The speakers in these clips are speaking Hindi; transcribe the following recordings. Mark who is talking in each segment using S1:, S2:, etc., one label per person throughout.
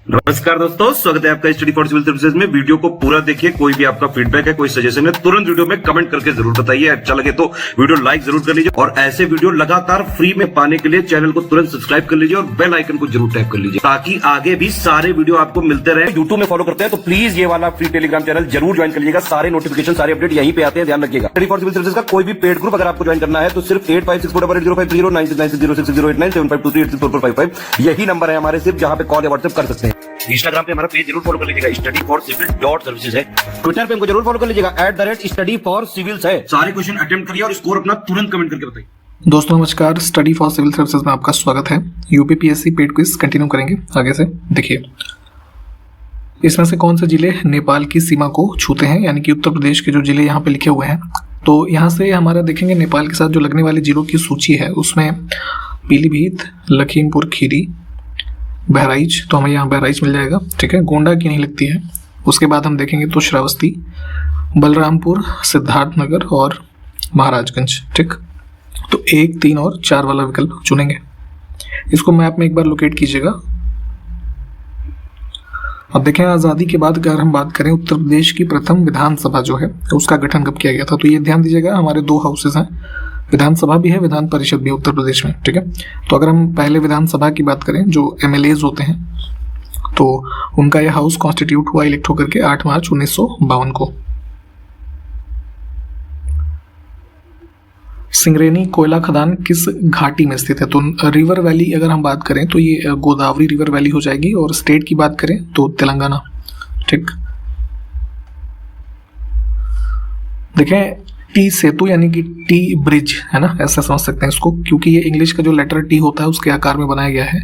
S1: नमस्कार दोस्तों, स्वागत है आपका स्टडी फॉर सिविल सर्विसेज में। वीडियो को पूरा देखिए। कोई भी आपका फीडबैक है, कोई सजेशन है, तुरंत वीडियो में कमेंट करके जरूर बताइए। अच्छा लगे तो वीडियो लाइक जरूर कर लीजिए और ऐसे वीडियो लगातार फ्री में पाने के लिए चैनल को तुरंत सब्सक्राइब कर लीजिए और बेल आइकन को जरूर टैप कर लीजिए ताकि आगे भी सारे वीडियो आपको मिलते रहे। यूट्यूब में फॉलो करते हैं तो प्लीज ये वाला फ्री टेलीग्राम चैनल जरूर ज्वाइन कर लीजिएगा। सारे नोटिफिकेशन, सारे अपडेट यहीं पे आते हैं, ध्यान रखिएगा। स्टडी फॉर सिविल सर्विसेज का कोई भी पेड ग्रुप अगर आपको ज्वाइन करना है तो सिर्फ 856480560660897523864455 यही नंबर है हमारे, सिर्फ जहां पे कॉल या व्हाट्सएप कर सकते हैं। इंस्टाग्राम पे हमारा पेज जरूर फॉलो कर लीजिएगा, studyforcivil.services है। ट्विटर पे हमको जरूर फॉलो कर लीजिएगा, @studyforcivils है। सारे क्वेश्चन अटेम्प्ट करिए और स्कोर अपना तुरंत कमेंट करके बताइए।
S2: दोस्तों नमस्कार, स्टडी फॉर सिविल सर्विसेज में आपका स्वागत है। यूपीपीएससी पेड क्विज कंटिन्यू करेंगे आगे से। देखिए, इसमें से कौन से जिले नेपाल की सीमा को छूते हैं, यानी कि उत्तर प्रदेश के जो जिले यहाँ पे लिखे हुए हैं। तो यहाँ से हमारा देखेंगे नेपाल के साथ जो लगने वाले जिलों की सूची है उसमें पीलीभीत, लखीमपुर खीरी, बहराइच, तो हमें यहाँ बहराइच मिल जाएगा, ठीक है। गोंडा की नहीं लगती है। उसके बाद हम देखेंगे तो श्रावस्ती, बलरामपुर, सिद्धार्थनगर और महाराजगंज, ठीक। तो 1, 3 और 4 वाला विकल्प चुनेंगे। इसको मैप में एक बार लोकेट कीजिएगा। अब देखें, आज़ादी के बाद अगर हम बात करें उत्तर प्रदेश की प्रथम विधानसभा जो है उसका गठन कब किया गया था, तो ये ध्यान दीजिएगा, हमारे 2 हाउसेज हैं, विधानसभा भी है, विधान परिषद भी है उत्तर प्रदेश में, ठीक है। तो अगर हम पहले विधानसभा की बात करें, जो एमएलएज होते हैं, तो उनका यह हाउस कॉन्स्टिट्यूट हुआ, इलेक्ट होकर के 8 मार्च 1952 को। सिंगरेनी कोयला खदान किस घाटी में स्थित है, तो रिवर वैली अगर हम बात करें तो ये गोदावरी रिवर वैली हो जाएगी, और स्टेट की बात करें तो तेलंगाना, ठीक। देखें, टी सेतु यानी कि टी ब्रिज है ना, ऐसा समझ सकते हैं इसको, क्योंकि ये इंग्लिश का जो लेटर टी होता है उसके आकार में बनाया गया है।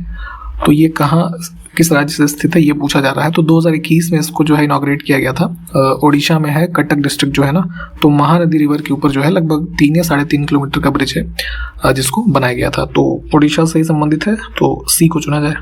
S2: तो ये कहाँ, किस राज्य से स्थित है ये पूछा जा रहा है। तो 2021 में इसको जो है इनॉग्रेट किया गया था। ओडिशा में है, कटक डिस्ट्रिक्ट जो है ना, तो महानदी रिवर के ऊपर जो है लगभग 3 या 3.5 किलोमीटर का ब्रिज है जिसको बनाया गया था। तो ओडिशा से ही संबंधित है, तो सी को चुना जाए।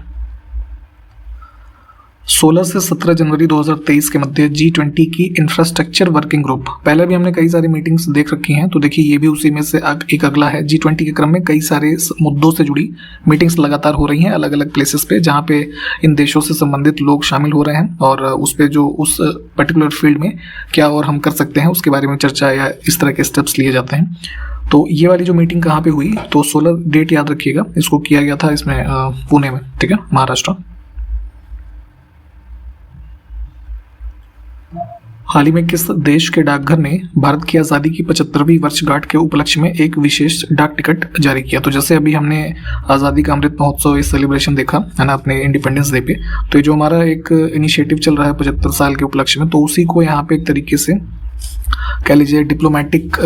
S2: 16 से 17 जनवरी 2023 के मध्य G20 की इंफ्रास्ट्रक्चर वर्किंग ग्रुप, पहले भी हमने कई सारी मीटिंग्स देख रखी हैं, तो देखिए ये भी उसी में से एक अगला है। G20 के क्रम में कई सारे मुद्दों से जुड़ी मीटिंग्स लगातार हो रही हैं अलग अलग प्लेसेस पे, जहाँ पे इन देशों से संबंधित लोग शामिल हो रहे हैं और उस पे जो उस पर्टिकुलर फील्ड में क्या और हम कर सकते हैं उसके बारे में चर्चा या इस तरह के स्टेप्स लिए जाते हैं। तो ये वाली जो मीटिंग कहाँ पे हुई, तो 16 डेट याद रखिएगा, इसको किया गया था इसमें पुणे में, ठीक है, महाराष्ट्र। हाल ही में किस देश के डाकघर ने भारत की आज़ादी की 75वीं वर्षगांठ के उपलक्ष्य में एक विशेष डाक टिकट जारी किया। तो जैसे अभी हमने आज़ादी का अमृत महोत्सव इस सेलिब्रेशन देखा है ना अपने इंडिपेंडेंस डे पे, तो ये जो हमारा एक इनिशिएटिव चल रहा है 75 साल के उपलक्ष्य में, तो उसी को यहाँ पे एक तरीके से कह लीजिए डिप्लोमेटिक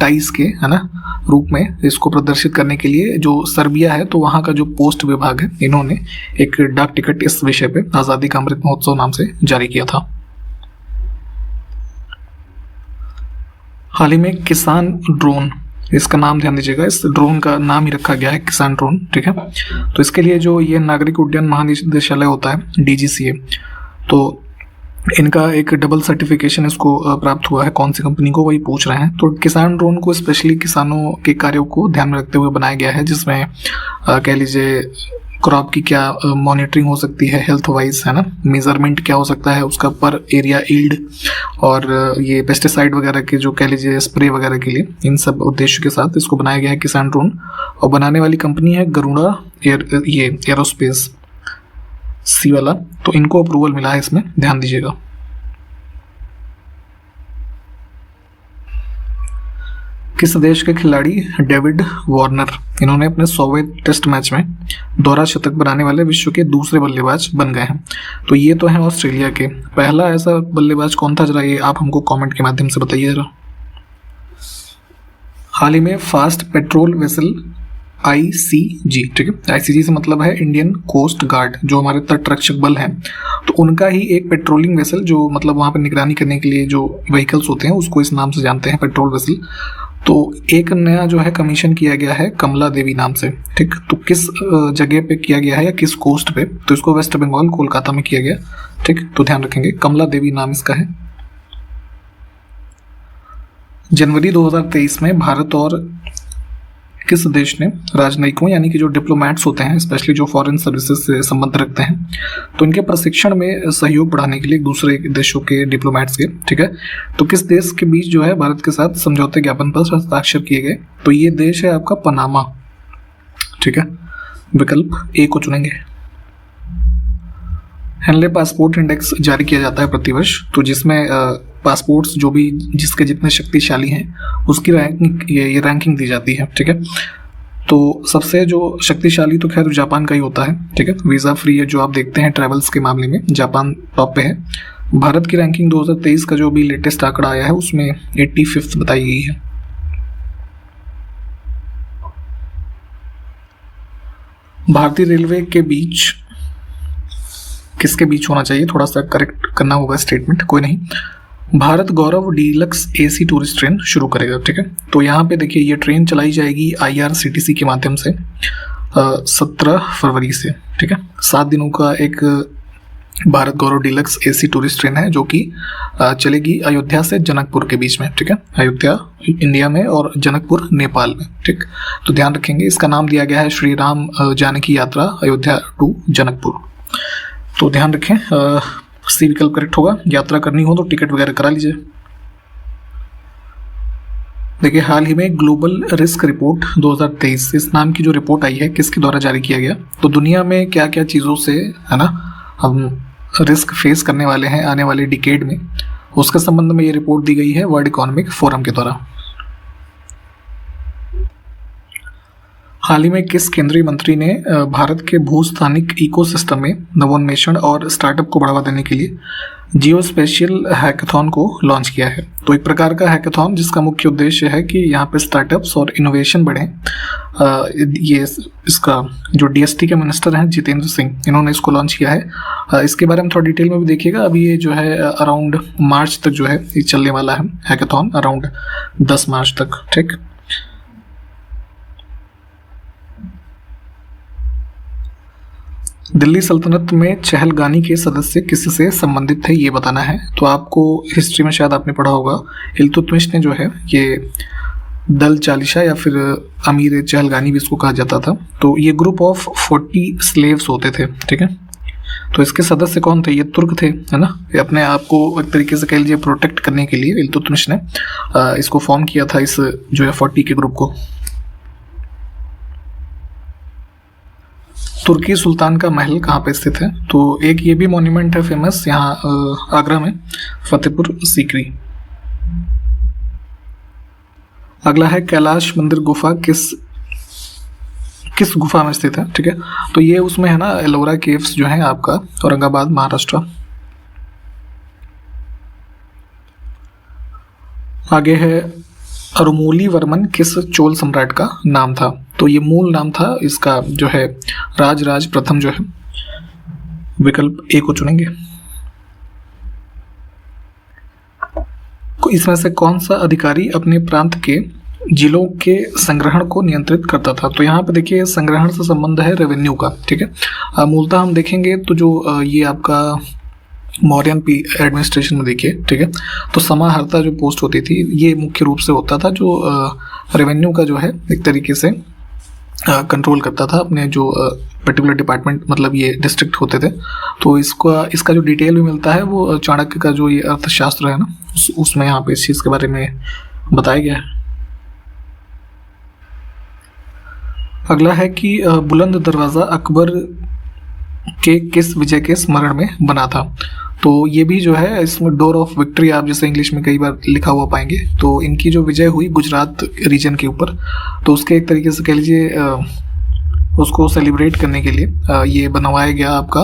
S2: टाइज के है ना रूप में इसको प्रदर्शित करने के लिए जो सर्बिया है, तो वहाँ का जो पोस्ट विभाग है, इन्होंने एक डाक टिकट इस विषय पे आज़ादी का अमृत महोत्सव नाम से जारी किया था। हाल ही में किसान ड्रोन, इसका नाम ध्यान दीजिएगा, इस ड्रोन का नाम ही रखा गया है किसान ड्रोन, ठीक है। तो इसके लिए जो ये नागरिक उड्डयन महानिदेशालय होता है DGCA, तो इनका एक डबल सर्टिफिकेशन इसको प्राप्त हुआ है। कौन सी कंपनी को, वही पूछ रहे हैं। तो किसान ड्रोन को स्पेशली किसानों के कार्यों को ध्यान में रखते हुए बनाया गया है, जिसमें कह लीजिए क्रॉप की क्या मॉनिटरिंग हो सकती है हेल्थ वाइज, है ना, मेजरमेंट क्या हो सकता है उसका पर एरिया ईल्ड, और ये पेस्टिसाइड वगैरह के जो कह लीजिए स्प्रे वगैरह के लिए, इन सब उद्देश्य के साथ इसको बनाया गया है किसान ड्रोन। और बनाने वाली कंपनी है गरुड़ा एरोस्पेस, सी वाला, तो इनको अप्रूवल मिला है इसमें, ध्यान दीजिएगा। किस देश के खिलाड़ी डेविड वार्नर, इन्होंने अपने 100वें टेस्ट मैच में दोहरा शतक बनाने वाले विश्व के दूसरे बल्लेबाज बन गए हैं। तो ये तो है ऑस्ट्रेलिया के। पहला ऐसा बल्लेबाज कौन था, जरा ये आप हमको कमेंट के माध्यम से बताइए जरा। हाल ही में फास्ट पेट्रोल वेसल ICG, ठीक है, ICG से मतलब है इंडियन कोस्ट गार्ड, जो हमारे तटरक्षक बल हैं, तो उनका ही एक पेट्रोलिंग वेसल, जो मतलब वहाँ पर निगरानी करने के लिए जो व्हीकल्स होते हैं उसको इस नाम से जानते हैं, पेट्रोल वेसल। तो एक नया जो है कमीशन किया गया है कमला देवी नाम से, ठीक। तो किस जगह पे किया गया है या किस कोस्ट पे, तो इसको वेस्ट बंगाल कोलकाता में किया गया, ठीक। तो ध्यान रखेंगे, कमला देवी नाम इसका है। जनवरी 2023 में भारत और किस देश ने राजनयिकों यानी कि जो डिप्लोमेट्स होते हैं, स्पेशली जो फॉरेन सर्विसेज से संबंध रखते हैं, तो इनके प्रशिक्षण में सहयोग बढ़ाने के लिए दूसरे देशों के डिप्लोमेट्स के, ठीक है, तो किस देश के बीच जो है भारत के साथ समझौते ज्ञापन पर हस्ताक्षर किए गए? तो ये देश है आपका पनामा, ठीक है। विकल्प ए को चुनेंगे। हेनले पासपोर्ट इंडेक्स जारी किया जाता है प्रतिवर्ष, तो जिसमें पासपोर्ट्स जो भी जिसके जितने शक्तिशाली हैं उसकी ये रैंकिंग दी जाती है, ठीक है। तो सबसे जो शक्तिशाली तो खैर जापान का ही होता है, ठीक है। वीज़ा फ्री है जो आप देखते हैं ट्रैवल्स के मामले में, जापान टॉप पे है। भारत की रैंकिंग 2023 का जो भी लेटेस्ट आंकड़ा आया है उसमें 85th बताई गई है। भारतीय रेलवे के बीच किसके बीच होना चाहिए, थोड़ा सा करेक्ट करना होगा स्टेटमेंट, कोई नहीं। भारत गौरव डीलक्स AC टूरिस्ट ट्रेन शुरू करेगा, ठीक है। तो यहाँ पे देखिए ये ट्रेन चलाई जाएगी IRCTC के माध्यम से 17 फरवरी से, ठीक है। 7 दिनों का एक भारत गौरव डीलक्स AC टूरिस्ट ट्रेन है जो कि चलेगी अयोध्या से जनकपुर के बीच में, ठीक है। अयोध्या इंडिया में और जनकपुर नेपाल में, ठीक। तो ध्यान रखेंगे इसका नाम दिया गया है श्री राम जानकी यात्रा अयोध्या टू जनकपुर। तो ध्यान रखें सी विकल्प करेक्ट होगा। यात्रा करनी हो तो टिकट वगैरह करा लीजिए। देखिए हाल ही में ग्लोबल रिस्क रिपोर्ट 2023 इस नाम की जो रिपोर्ट आई है किसके द्वारा जारी किया गया? तो दुनिया में क्या क्या चीज़ों से है ना हम रिस्क फेस करने वाले हैं आने वाले डिकेड में, उसके संबंध में ये रिपोर्ट दी गई है वर्ल्ड इकोनॉमिक फोरम के द्वारा। हाल ही में किस केंद्रीय मंत्री ने भारत के भूस्थानिक इकोसिस्टम में नवोन्मेषण और स्टार्टअप को बढ़ावा देने के लिए जियो स्पेशियल हैकाथॉन को लॉन्च किया है? तो एक प्रकार का हैकाथॉन जिसका मुख्य उद्देश्य है कि यहाँ पे स्टार्टअप्स और इनोवेशन बढ़े। ये इसका जो DST के मिनिस्टर हैं जितेंद्र सिंह, इन्होंने इसको लॉन्च किया है। इसके बारे में थोड़ा डिटेल में भी देखिएगा। अभी ये जो है अराउंड मार्च तक जो है ये चलने वाला है हैकाथॉन, अराउंड 10 मार्च तक, ठीक। दिल्ली सल्तनत में चहलगानी के सदस्य किससे संबंधित थे ये बताना है। तो आपको हिस्ट्री में शायद आपने पढ़ा होगा इल्तुतमिश ने जो है ये दल चालिशा या फिर अमीर चहलगानी भी इसको कहा जाता था। तो ये ग्रुप ऑफ 40 स्लेव्स होते थे, ठीक है। तो इसके सदस्य कौन थे? ये तुर्क थे, है ना। ये अपने आप को एक तरीके से कह लीजिए प्रोटेक्ट करने के लिए इल्तुतमिश ने इसको फॉर्म किया था, इस जो है 40 के ग्रुप को। तुर्की सुल्तान का महल कहाँ पे स्थित है? तो एक ये भी मॉन्यूमेंट है फेमस यहाँ आगरा में, फतेहपुर सीकरी। अगला है कैलाश मंदिर गुफा किस गुफा में स्थित है, ठीक है। तो ये उसमें है ना एलोरा केव्स जो है आपका औरंगाबाद महाराष्ट्र। आगे है अरुमोली वर्मन किस चोल सम्राट का नाम था? तो ये मूल नाम था इसका जो है राजराज प्रथम जो है। विकल्प ए को चुनेंगे। इसमें से कौन सा अधिकारी अपने प्रांत के जिलों के संग्रहण को नियंत्रित करता था? तो यहाँ पे देखिए संग्रहण से संबंध है रेवेन्यू का, ठीक है। मूलतः हम देखेंगे तो जो ये आपका मौर्यन एडमिनिस्ट्रेशन में देखिए, ठीक है, तो समाहर्ता जो पोस्ट होती थी ये मुख्य रूप से होता था जो रेवेन्यू का जो है एक तरीके से कंट्रोल करता था अपने जो पर्टिकुलर डिपार्टमेंट, मतलब ये डिस्ट्रिक्ट होते थे। तो इसका जो डिटेल भी मिलता है वो चाणक्य का जो ये अर्थशास्त्र है ना उसमें यहाँ पे इस चीज़ के बारे में बताया गया है। अगला है कि बुलंद दरवाज़ा अकबर के किस विजय के स्मरण में बना था? तो ये भी जो है इसमें डोर ऑफ विक्ट्री आप जैसे इंग्लिश में कई बार लिखा हुआ पाएंगे। तो इनकी जो विजय हुई गुजरात रीजन के ऊपर, तो उसके एक तरीके से कह लीजिए उसको सेलिब्रेट करने के लिए ये बनवाया गया आपका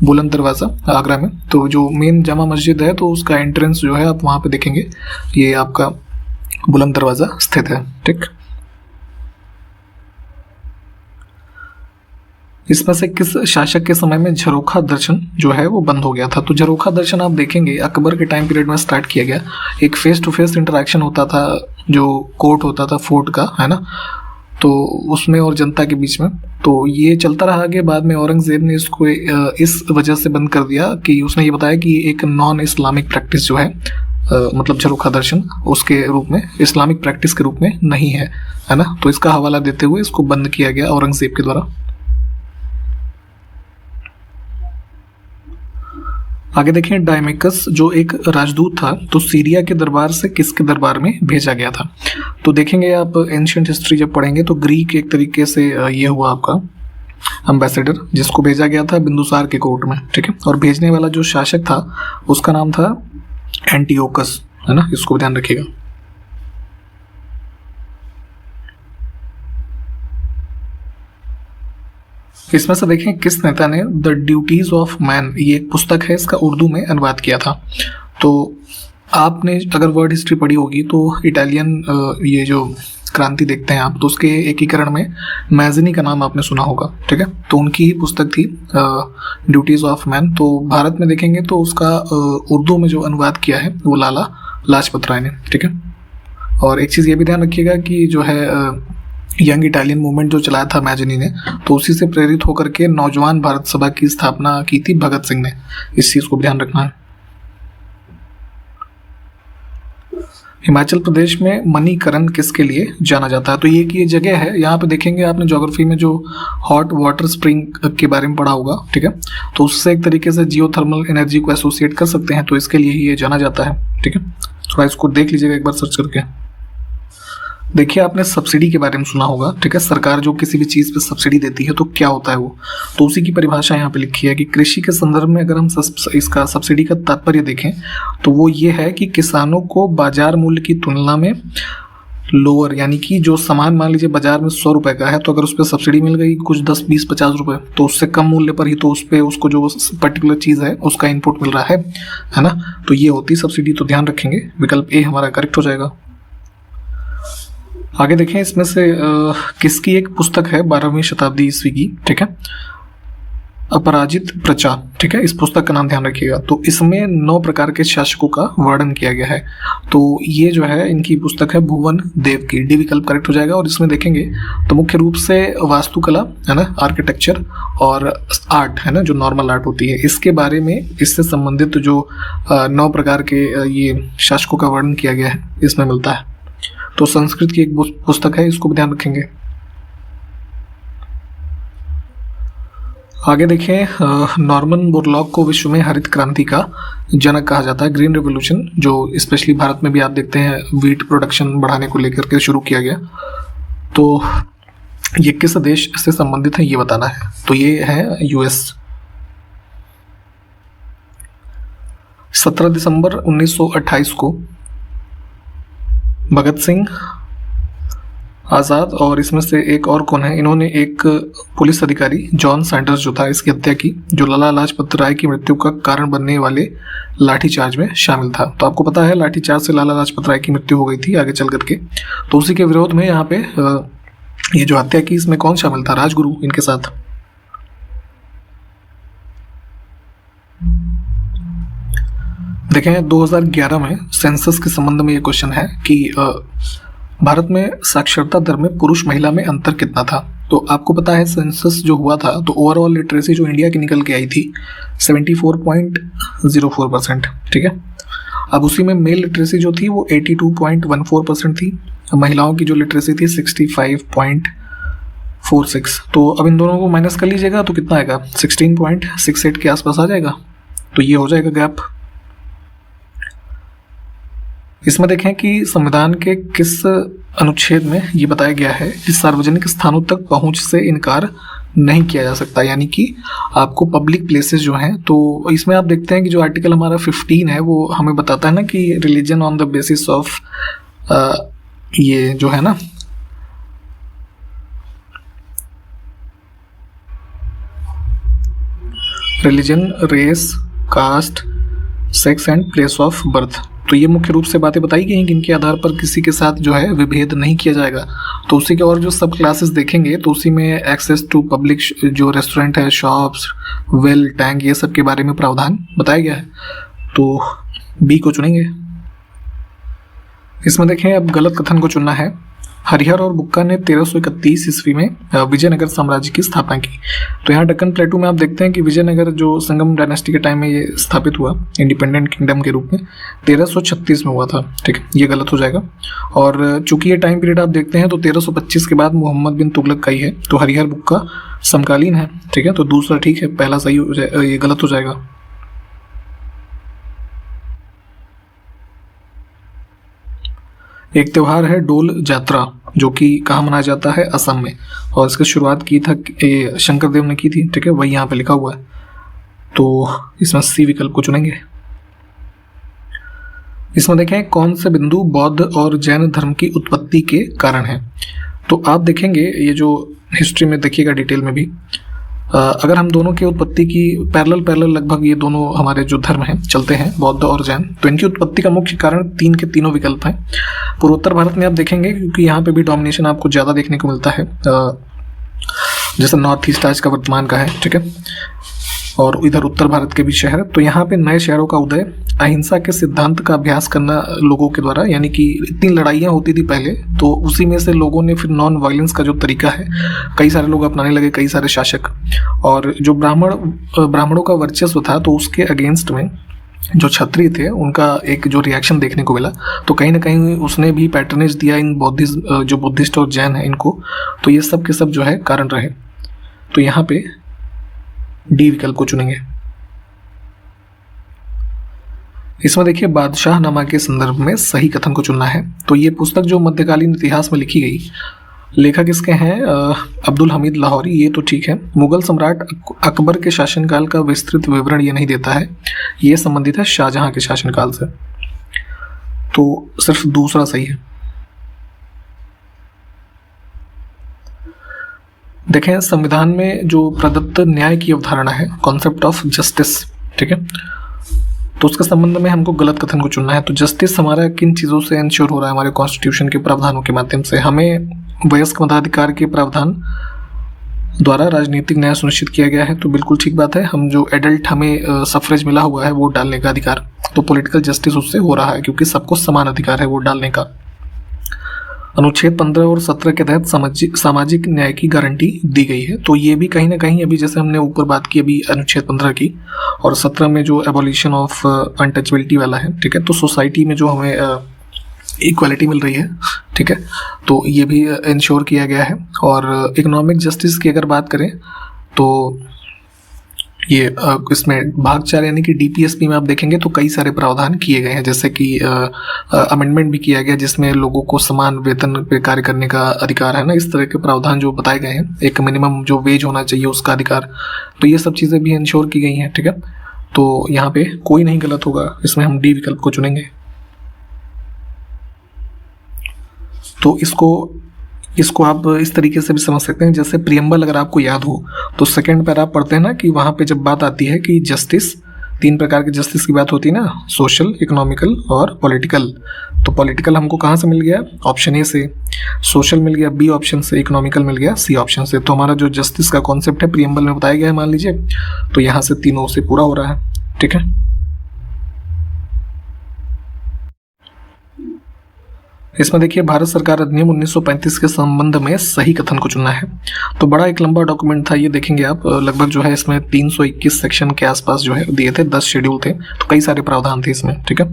S2: बुलंद दरवाज़ा आगरा में। तो जो मेन जामा मस्जिद है तो उसका एंट्रेंस जो है आप वहाँ पे देखेंगे ये आपका बुलंद दरवाज़ा स्थित है, ठीक। इसमें से किस शासक के समय में झरोखा दर्शन जो है वो बंद हो गया था? तो झरोखा दर्शन आप देखेंगे अकबर के टाइम पीरियड में स्टार्ट किया गया। एक फेस टू फेस इंटरेक्शन होता था जो कोर्ट होता था फोर्ट का, है ना, तो उसमें और जनता के बीच में। तो ये चलता रहा आगे, बाद में औरंगजेब ने इसको इस वजह से बंद कर दिया कि उसने ये बताया कि एक नॉन इस्लामिक प्रैक्टिस जो है मतलब झरोखा दर्शन उसके रूप में, इस्लामिक प्रैक्टिस के रूप में नहीं है ना। तो इसका हवाला देते हुए इसको बंद किया गया औरंगजेब के द्वारा। आगे देखें, डायमेकस जो एक राजदूत था, तो सीरिया के दरबार से किसके दरबार में भेजा गया था? तो देखेंगे आप एंशिएंट हिस्ट्री जब पढ़ेंगे तो ग्रीक एक तरीके से ये हुआ आपका एम्बेसडर, जिसको भेजा गया था बिंदुसार के कोर्ट में, ठीक है। और भेजने वाला जो शासक था उसका नाम था एंटियोकस, है ना, इसको भी ध्यान रखिएगा। इसमें से देखें किस नेता ने द ड्यूटीज ऑफ मैन, ये एक पुस्तक है, इसका उर्दू में अनुवाद किया था। तो आपने अगर वर्ड हिस्ट्री पढ़ी होगी तो इटालियन ये जो क्रांति देखते हैं आप, तो उसके एकीकरण में मैज़नी का नाम आपने सुना होगा, ठीक है। तो उनकी ही पुस्तक थी ड्यूटीज ऑफ मैन। तो भारत में देखेंगे तो उसका उर्दू में जो अनुवाद किया है वो लाला लाजपत राय ने, ठीक है। और एक चीज़ ये भी ध्यान रखिएगा कि जो है यंग इटालियन मूवमेंट जो चलाया था मैजनी ने, तो उसी से प्रेरित होकर के नौजवान भारत सभा की स्थापना की थी भगत सिंह ने। इस चीज़ को भी ध्यान रखना है। हिमाचल प्रदेश में मणिकरण किसके लिए जाना जाता है? तो ये कि ये जगह है, यहाँ पे देखेंगे आपने ज्योग्राफी में जो हॉट वाटर स्प्रिंग के बारे में पढ़ा होगा, ठीक है। तो उससे एक तरीके से जियोथर्मल एनर्जी को एसोसिएट कर सकते हैं, तो इसके लिए ही ये जाना जाता है, ठीक है। थोड़ा इसको देख लीजिएगा एक बार सर्च करके। देखिए आपने सब्सिडी के बारे में सुना होगा, ठीक है। सरकार जो किसी भी चीज़ पे सब्सिडी देती है तो क्या होता है वो, तो उसी की परिभाषा यहाँ पे लिखी है कि कृषि के संदर्भ में अगर हम इसका सब्सिडी का तात्पर्य देखें तो वो ये है कि किसानों को बाजार मूल्य की तुलना में लोअर, यानी कि जो सामान मान लीजिए बाजार में 100 रुपये का है, तो अगर उस पर सब्सिडी मिल गई कुछ 10, 20, 50 रुपये, तो उससे कम मूल्य पर ही तो उस पर उसको जो पर्टिकुलर चीज़ है उसका इनपुट मिल रहा है ना। तो ये होती सब्सिडी, तो ध्यान रखेंगे, विकल्प ए हमारा करेक्ट हो जाएगा। आगे देखें, इसमें से किसकी एक पुस्तक है 12वीं शताब्दी ईस्वी की, ठीक है, अपराजित प्रजा, ठीक है। इस पुस्तक का नाम ध्यान रखिएगा। तो इसमें 9 प्रकार के शासकों का वर्णन किया गया है। तो ये जो है इनकी पुस्तक है भुवन देव की, डी विकल्प करेक्ट हो जाएगा। और इसमें देखेंगे तो मुख्य रूप से वास्तुकला, है ना, आर्किटेक्चर और आर्ट, है ना, जो नॉर्मल आर्ट होती है, इसके बारे में, इससे संबंधित जो 9 प्रकार के ये शासकों का वर्णन किया गया है इसमें मिलता है। तो संस्कृत की एक पुस्तक है, इसको भी ध्यान रखेंगे। आगे देखें, नॉर्मन बोरलॉग को विश्व में हरित क्रांति का जनक कहा जाता है, ग्रीन रेवोल्यूशन, जो स्पेशली भारत में भी आप देखते हैं वीट प्रोडक्शन बढ़ाने को लेकर के शुरू किया गया। तो ये किस देश से संबंधित है ये बताना है, तो ये है यूएस। 17 दिसंबर 1928 को भगत सिंह, आज़ाद और इसमें से एक और कौन है, इन्होंने एक पुलिस अधिकारी जॉन सैंडर्स जो था, इसकी हत्या की, जो लाला लाजपत राय की मृत्यु का कारण बनने वाले लाठीचार्ज में शामिल था। तो आपको पता है लाठीचार्ज से लाला लाजपत राय की मृत्यु हो गई थी आगे चल करके। तो उसी के विरोध में यहाँ पे ये जो हत्या की, इसमें कौन शामिल था? राजगुरु इनके साथ। देखें 2011 में सेंसस के संबंध में ये क्वेश्चन है कि भारत में साक्षरता दर में पुरुष महिला में अंतर कितना था। तो आपको पता है सेंसस जो हुआ था तो ओवरऑल लिटरेसी जो इंडिया की निकल के आई थी 74.04%, ठीक है। अब उसी में मेल लिटरेसी जो थी वो 82.14% थी, महिलाओं की जो लिटरेसी थी 65.46। तो अब इन दोनों को माइनस कर लीजिएगा तो कितना आएगा, 16.68 के आसपास आ जाएगा। तो ये हो जाएगा गैप। इसमें देखें कि संविधान के किस अनुच्छेद में ये बताया गया है कि सार्वजनिक स्थानों तक पहुंच से इनकार नहीं किया जा सकता, यानी कि आपको पब्लिक प्लेसेस जो हैं, तो इसमें आप देखते हैं कि जो आर्टिकल हमारा 15 है वो हमें बताता है ना कि religion on the basis of ये जो है ना religion, race, caste, sex and place of birth. तो ये मुख्य रूप से बातें बताई गई हैं कि इनके आधार पर किसी के साथ जो है विभेद नहीं किया जाएगा। तो उसी के और जो सब क्लासेस देखेंगे तो उसी में एक्सेस टू पब्लिक जो रेस्टोरेंट है, शॉप्स, वेल, टैंक, ये सब के बारे में प्रावधान बताया गया है। तो बी को चुनेंगे। इसमें देखें अब गलत कथन को चुनना है। हरिहर और बुक्का ने 1331 ईस्वी में विजयनगर साम्राज्य की स्थापना की। तो यहाँ दक्कन प्लेटू में आप देखते हैं कि विजयनगर जो संगम डायनेस्टी के टाइम में ये स्थापित हुआ इंडिपेंडेंट किंगडम के रूप में 1336 में हुआ था। ठीक है, ये गलत हो जाएगा। और चूंकि ये टाइम पीरियड आप देखते हैं तो 1325 के बाद मोहम्मद बिन तुगलक का ही है, तो हरिहर बुक्का समकालीन है। ठीक है, तो दूसरा ठीक है, पहला सही हो जाए, ये गलत हो जाएगा। एक त्योहार है डोल जात्रा, जो कि कहाँ मनाया जाता है, असम में, और इसकी शुरुआत की था शंकर देव ने की थी। ठीक है, वही यहाँ पे लिखा हुआ है, तो इसमें सी विकल्प को चुनेंगे। इसमें देखें कौन से बिंदु बौद्ध और जैन धर्म की उत्पत्ति के कारण है। तो आप देखेंगे ये जो हिस्ट्री में देखिएगा डिटेल में भी, अगर हम दोनों की उत्पत्ति की पैरेलल लगभग ये दोनों हमारे जो धर्म हैं चलते हैं, बौद्ध और जैन, तो इनकी उत्पत्ति का मुख्य कारण तीन के तीनों विकल्प हैं। पूर्वोत्तर भारत में आप देखेंगे क्योंकि यहाँ पे भी डोमिनेशन आपको ज़्यादा देखने को मिलता है, जैसे नॉर्थ ईस्ट आज का वर्तमान का है। ठीक है, और इधर उत्तर भारत के भी शहर, तो यहाँ पे नए शहरों का उदय, अहिंसा के सिद्धांत का अभ्यास करना लोगों के द्वारा, यानी कि इतनी लड़ाइयाँ होती थी पहले, तो उसी में से लोगों ने फिर नॉन वायलेंस का जो तरीका है कई सारे लोग अपनाने लगे, कई सारे शासक। और जो ब्राह्मणों का वर्चस्व था तो उसके अगेंस्ट में जो क्षत्रिय थे उनका एक जो रिएक्शन देखने को मिला, तो कहीं ना कहीं उसने भी पैटर्नेज दिया इन बुद्धिस्ट और जैन है इनको, तो ये सब के सब जो है कारण रहे। तो यहाँ पे डी विकल्प को चुनेंगे। इसमें देखिए बादशाहनामा के संदर्भ में सही कथन को चुनना है। तो ये पुस्तक जो मध्यकालीन इतिहास में लिखी गई, लेखक इसके हैं अब्दुल हमीद लाहौरी, ये तो ठीक है। मुगल सम्राट अकबर के शासनकाल का विस्तृत विवरण ये नहीं देता है, ये संबंधित है शाहजहां के शासनकाल से, तो सिर्फ दूसरा सही है। देखें संविधान में जो प्रदत्त न्याय की अवधारणा है, कॉन्सेप्ट ऑफ जस्टिस, ठीक है, तो उसके संबंध में हमको गलत कथन को चुनना है। तो जस्टिस हमारा किन चीज़ों से इंश्योर हो रहा है, हमारे कॉन्स्टिट्यूशन के प्रावधानों के माध्यम से। हमें वयस्क मताधिकार के प्रावधान द्वारा राजनीतिक न्याय सुनिश्चित किया गया है, तो बिल्कुल ठीक बात है। हम जो एडल्ट हमें सफरेज मिला हुआ है वोट डालने का अधिकार, तो पॉलिटिकल जस्टिस उससे हो रहा है क्योंकि सबको समान अधिकार है वोट डालने का। अनुच्छेद 15 और 17 के तहत सामाजिक न्याय की गारंटी दी गई है, तो ये भी कहीं ना कहीं अभी जैसे हमने ऊपर बात की अभी अनुच्छेद 15 की, और 17 में जो एबॉलिशन ऑफ अनटचेबिलिटी वाला है, ठीक है, तो सोसाइटी में जो हमें इक्वालिटी मिल रही है, ठीक है, तो ये भी इंश्योर किया गया है। और इकोनॉमिक जस्टिस की अगर बात करें तो ये इसमें भाग 4 यानी कि डीपीएसपी में आप देखेंगे तो कई सारे प्रावधान किए गए हैं, जैसे कि अमेंडमेंट भी किया गया जिसमें लोगों को समान वेतन पे कार्य करने का अधिकार है ना, इस तरह के प्रावधान जो बताए गए हैं, एक मिनिमम जो वेज होना चाहिए उसका अधिकार, तो ये सब चीज़ें भी इंश्योर की गई हैं। ठीक है, तो यहाँ पे कोई नहीं गलत होगा, इसमें हम डी विकल्प को चुनेंगे। तो इसको आप इस तरीके से भी समझ सकते हैं, जैसे प्रियम्बल अगर आपको याद हो तो सेकंड पैरा आप पढ़ते हैं ना कि वहाँ पे जब बात आती है कि जस्टिस, 3 प्रकार के जस्टिस की बात होती है ना, सोशल, इकोनॉमिकल और पॉलिटिकल। तो पॉलिटिकल हमको कहाँ से मिल गया, ऑप्शन ए से, सोशल मिल गया बी ऑप्शन से, इकोनॉमिकल मिल गया सी ऑप्शन से। तो हमारा जो जस्टिस का कॉन्सेप्ट है प्रियम्बल में बताया गया है मान लीजिए, तो यहाँ से तीनों से पूरा हो रहा है। ठीक है, इसमें देखिए भारत सरकार अधिनियम 1935 के संबंध में सही कथन को चुनना है। तो बड़ा एक लंबा डॉक्यूमेंट था ये, देखेंगे आप, लगभग जो है इसमें 321 सेक्शन के आसपास जो है दिए थे, 10 शेड्यूल थे, तो कई सारे प्रावधान थे इसमें। ठीक है,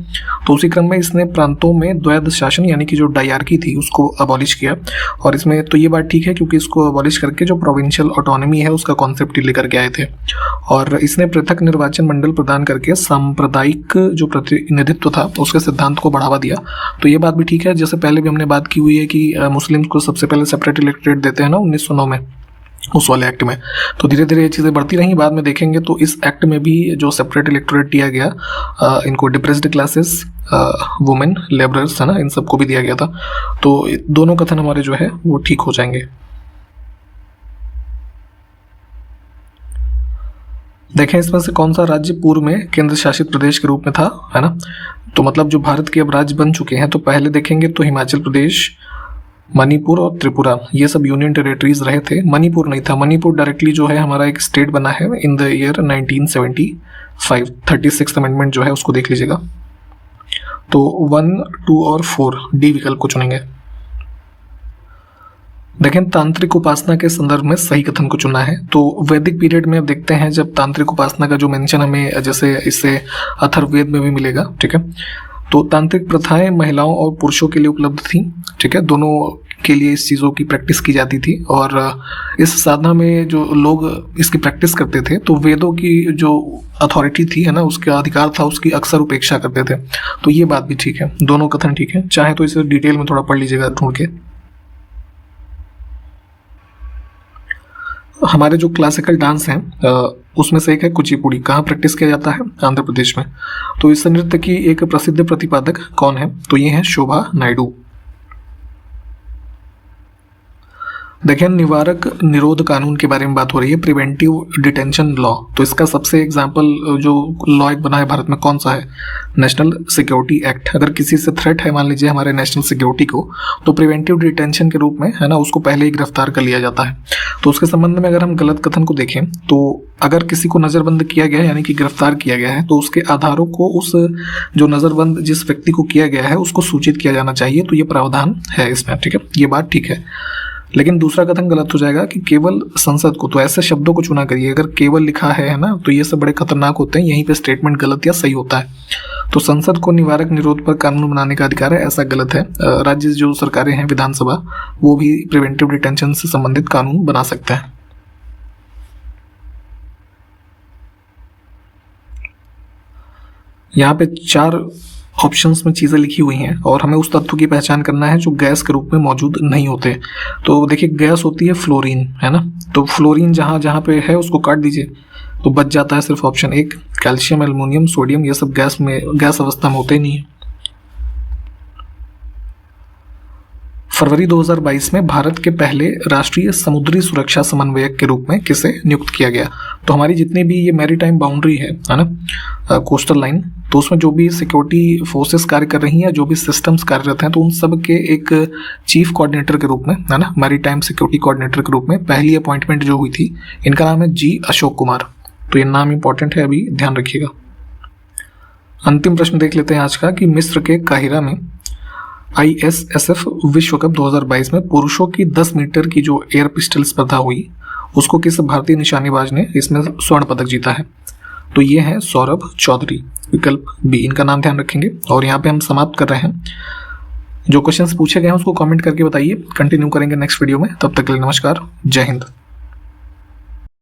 S2: तो उसी क्रम में इसने प्रांतों में द्वैध शासन यानी कि जो डायरकी थी उसको अबॉलिश किया। और इसमें तो ये बात ठीक है क्योंकि इसको अबॉलिश करके जो प्रोविंशियल ऑटोनॉमी है उसका कॉन्सेप्ट लेकर के आए थे। और इसने पृथक निर्वाचन मंडल प्रदान करके सांप्रदायिक जो प्रतिनिधित्व था उसके सिद्धांत को बढ़ावा दिया। तो ये बात भी ठीक है, जैसे पहले भी हमने बात की हुई है कि मुस्लिम्स को सबसे पहले सेपरेट इलेक्टोरेट देते हैं ना 1909 में, उस वाले एक्ट में। तो धीरे धीरे ये चीज़ें बढ़ती रहीं, बाद में देखेंगे तो इस एक्ट में भी जो सेपरेट इलेक्टोरेट दिया गया, इनको डिप्रेस्ड क्लासेस, वुमेन, लेबरर्स है ना, इन सबको भी दिया गया था। तो दोनों कथन हमारे जो है वो ठीक हो जाएंगे। देखें इसमें से कौन सा राज्य पूर्व में केंद्र शासित प्रदेश के रूप में था, है ना, तो मतलब जो भारत के अब राज्य बन चुके हैं, तो पहले देखेंगे तो हिमाचल प्रदेश, मणिपुर और त्रिपुरा, ये सब यूनियन टेरिटरीज रहे थे। मणिपुर नहीं था, मणिपुर डायरेक्टली जो है हमारा एक स्टेट बना है in the year 1975, 36th amendment जो है उसको देख लीजिएगा। तो 1, 2 और 4 डी विकल्प को चुनेंगे। देखें, तांत्रिक उपासना के संदर्भ में सही कथन को चुना है। तो वैदिक पीरियड में अब देखते हैं जब तांत्रिक उपासना का जो मेंशन हमें जैसे इससे अथर्ववेद में भी मिलेगा, ठीक है। तो तांत्रिक प्रथाएं महिलाओं और पुरुषों के लिए उपलब्ध थी, ठीक है, दोनों के लिए इस चीज़ों की प्रैक्टिस की जाती थी। और इस साधना में जो लोग इसकी प्रैक्टिस करते थे तो वेदों की जो अथॉरिटी थी, है ना, उसका अधिकार था, उसकी अक्सर उपेक्षा करते थे। तो ये बात भी ठीक है, दोनों कथन ठीक है। चाहे तो इसे डिटेल में थोड़ा पढ़ लीजिएगा ढूंढ के। हमारे जो क्लासिकल डांस हैं उसमें से एक है कुचिपुड़ी। कहाँ प्रैक्टिस किया जाता है? आंध्र प्रदेश में। तो इस नृत्य की एक प्रसिद्ध प्रतिपादक कौन है? तो ये है शोभा नायडू। देखिए, निवारक निरोध कानून के बारे में बात हो रही है, प्रिवेंटिव डिटेंशन लॉ। तो इसका सबसे एग्जाम्पल जो लॉ एक बना है भारत में, कौन सा है? National security act. अगर किसी से थ्रेट है मान लीजिए हमारे नेशनल सिक्योरिटी को, तो प्रिवेंटिव डिटेंशन के रूप में, है ना, उसको पहले ही गिरफ्तार कर लिया जाता है। तो उसके संबंध में अगर हम गलत कथन को देखें तो अगर किसी को नज़रबंद किया गया है यानी कि गिरफ्तार किया गया है तो उसके आधारों को उस जो नज़रबंद जिस व्यक्ति को किया गया है उसको सूचित किया जाना चाहिए। तो ये प्रावधान है इसमें, ठीक है, ये बात ठीक है। लेकिन दूसरा कथन गलत हो जाएगा कि केवल संसद को। तो ऐसे शब्दों को चुना करिए, अगर केवल लिखा है ना, तो ये सब बड़े खतरनाक होते हैं। यहीं पे स्टेटमेंट गलत या सही होता है। तो संसद को निवारक निरोध पर कानून बनाने का अधिकार है, ऐसा गलत है। राज्य जो सरकारें हैं, विधानसभा, वो भी प्रिवेंटिव डिटेंशन से संबंधित कानून बना सकते हैं। यहाँ पे 4 ऑप्शंस में चीज़ें लिखी हुई हैं और हमें उस तत्व की पहचान करना है जो गैस के रूप में मौजूद नहीं होते। तो देखिए, गैस होती है फ्लोरीन, है ना। तो फ्लोरीन जहाँ जहाँ पे है उसको काट दीजिए तो बच जाता है सिर्फ ऑप्शन 1। कैल्शियम, एल्युमिनियम, सोडियम, ये सब गैस अवस्था में होते नहीं है। फरवरी 2022 में भारत के पहले राष्ट्रीय समुद्री सुरक्षा समन्वयक के रूप में किसे नियुक्त किया गया? तो हमारी जितनी भी ये मैरीटाइम बाउंड्री है ना, कोस्टल लाइन, तो उसमें जो भी सिक्योरिटी फोर्सेस कार्य कर रही हैं, जो भी सिस्टम्स कार्यरत हैं, तो उन सब के एक चीफ कोऑर्डिनेटर के रूप में, है ना, मैरीटाइम सिक्योरिटी कोऑर्डिनेटर के रूप में पहली अपॉइंटमेंट जो हुई थी, इनका नाम है जी अशोक कुमार। तो ये नाम इंपॉर्टेंट है, अभी ध्यान रखिएगा। अंतिम प्रश्न देख लेते हैं आज का कि मिस्र के काहिरा में ISSF विश्व कप 2022 में पुरुषों की 10 मीटर की जो एयर पिस्टल स्पर्धा हुई, उसको किस भारतीय निशानेबाज ने इसमें स्वर्ण पदक जीता है? तो ये है सौरभ चौधरी, विकल्प बी, इनका नाम ध्यान रखेंगे। और यहाँ पे हम समाप्त कर रहे हैं। जो क्वेश्चंस पूछे गए हैं उसको कमेंट करके बताइए, कंटिन्यू करेंगे नेक्स्ट वीडियो में। तब तक के लिए नमस्कार, जय हिंद।